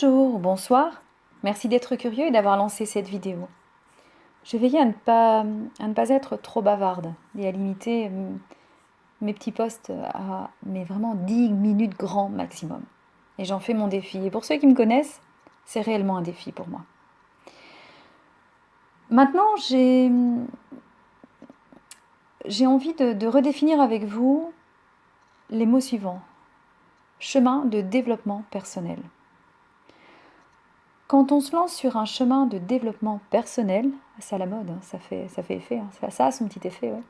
Bonjour ou bonsoir, merci d'être curieux et d'avoir lancé cette vidéo. Je veillais à ne pas être trop bavarde et à limiter mes petits posts à mais vraiment 10 minutes grand maximum. Et j'en fais mon défi. Et pour ceux qui me connaissent, c'est réellement un défi pour moi. Maintenant, j'ai envie de redéfinir avec vous les mots suivants. Chemin de développement personnel. Quand on se lance sur un chemin de développement personnel, c'est à la mode, hein, ça fait effet, hein, ça a son petit effet, ouais.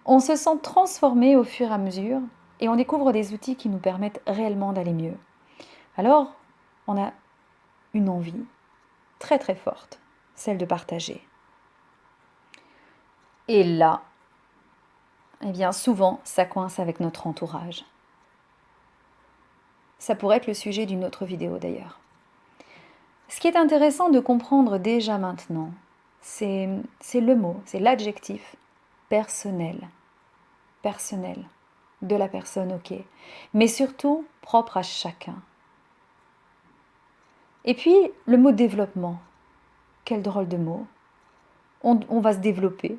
On se sent transformé au fur et à mesure et on découvre des outils qui nous permettent réellement d'aller mieux. Alors, on a une envie très très forte, celle de partager. Et là, eh bien souvent, ça coince avec notre entourage. Ça pourrait être le sujet d'une autre vidéo d'ailleurs. Ce qui est intéressant de comprendre déjà maintenant, c'est le mot, c'est l'adjectif personnel. Personnel de la personne, ok, mais surtout propre à chacun. Et puis, le mot développement, quel drôle de mot. On va se développer.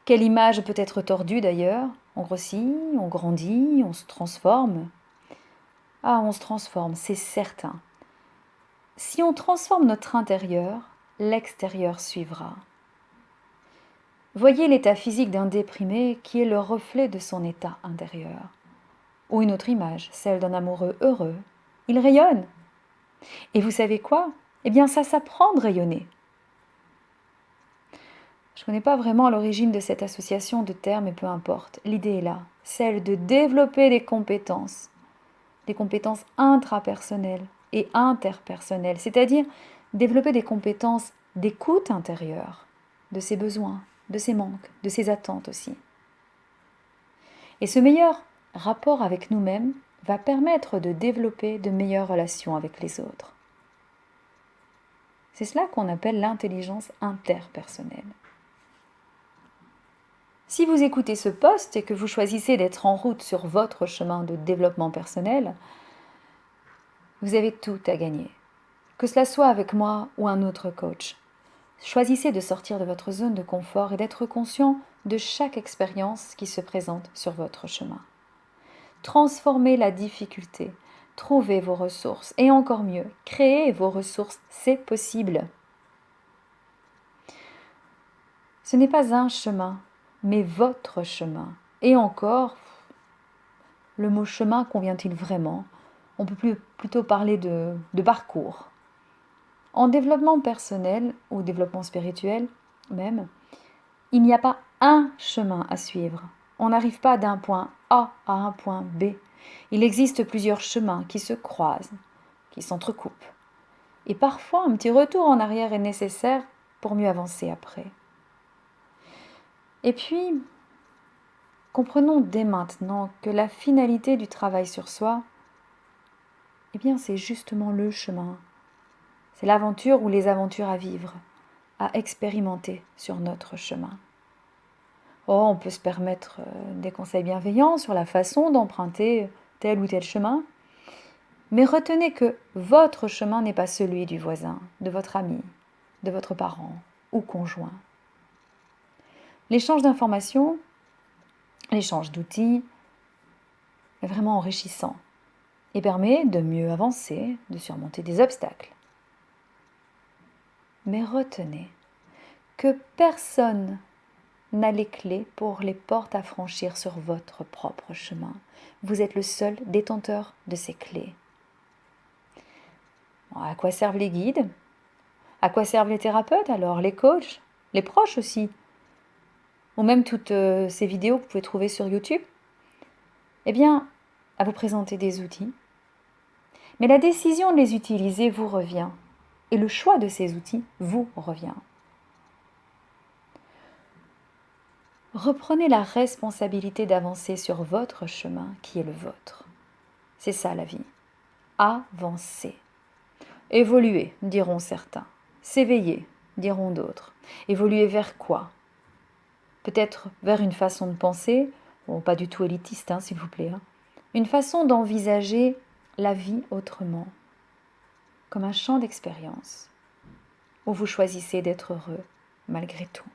Quelle image peut être tordue d'ailleurs. On grossit, on grandit, on se transforme. Ah, on se transforme, c'est certain. Si on transforme notre intérieur, l'extérieur suivra. Voyez l'état physique d'un déprimé qui est le reflet de son état intérieur. Ou une autre image, celle d'un amoureux heureux. Il rayonne. Et vous savez quoi? Eh bien, ça s'apprend de rayonner. Je ne connais pas vraiment l'origine de cette association de termes, mais peu importe. L'idée est là, celle de développer des compétences intrapersonnelles et interpersonnelles, c'est-à-dire développer des compétences d'écoute intérieure, de ses besoins, de ses manques, de ses attentes aussi. Et ce meilleur rapport avec nous-mêmes va permettre de développer de meilleures relations avec les autres. C'est cela qu'on appelle l'intelligence interpersonnelle. Si vous écoutez ce post et que vous choisissez d'être en route sur votre chemin de développement personnel, vous avez tout à gagner. Que cela soit avec moi ou un autre coach. Choisissez de sortir de votre zone de confort et d'être conscient de chaque expérience qui se présente sur votre chemin. Transformez la difficulté, trouvez vos ressources et encore mieux, créez vos ressources, c'est possible. Ce n'est pas un chemin, mais votre chemin. Et encore, le mot chemin convient-il vraiment? On peut plutôt parler de parcours. En développement personnel ou développement spirituel même, il n'y a pas un chemin à suivre. On n'arrive pas d'un point A à un point B. Il existe plusieurs chemins qui se croisent, qui s'entrecoupent. Et parfois, un petit retour en arrière est nécessaire pour mieux avancer après. Et puis, comprenons dès maintenant que la finalité du travail sur soi, eh bien, c'est justement le chemin. C'est l'aventure ou les aventures à vivre, à expérimenter sur notre chemin. Oh, on peut se permettre des conseils bienveillants sur la façon d'emprunter tel ou tel chemin, mais retenez que votre chemin n'est pas celui du voisin, de votre ami, de votre parent ou conjoint. L'échange d'informations, l'échange d'outils est vraiment enrichissant et permet de mieux avancer, de surmonter des obstacles. Mais retenez que personne n'a les clés pour les portes à franchir sur votre propre chemin. Vous êtes le seul détenteur de ces clés. À quoi servent les guides? À quoi servent les thérapeutes alors? Les coachs? Les proches aussi? Ou même toutes ces vidéos que vous pouvez trouver sur YouTube? Eh bien, à vous présenter des outils. Mais la décision de les utiliser vous revient. Et le choix de ces outils vous revient. Reprenez la responsabilité d'avancer sur votre chemin qui est le vôtre. C'est ça la vie. Avancer. Évoluer, diront certains. S'éveiller, diront d'autres. Évoluer vers quoi? Peut-être vers une façon de penser, pas du tout élitiste, s'il vous plaît. Une façon d'envisager la vie autrement. comme un champ d'expérience où vous choisissez d'être heureux malgré tout.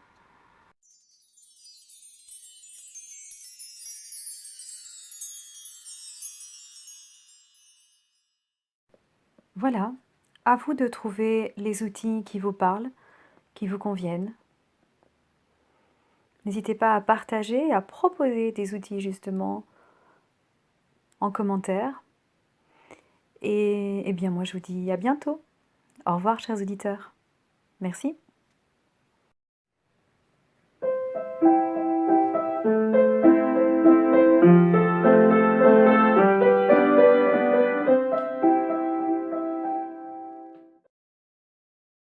Voilà, à vous de trouver les outils qui vous parlent, qui vous conviennent. N'hésitez pas à partager, à proposer des outils justement en commentaire. Et bien moi je vous dis à bientôt. Au revoir chers auditeurs. Merci.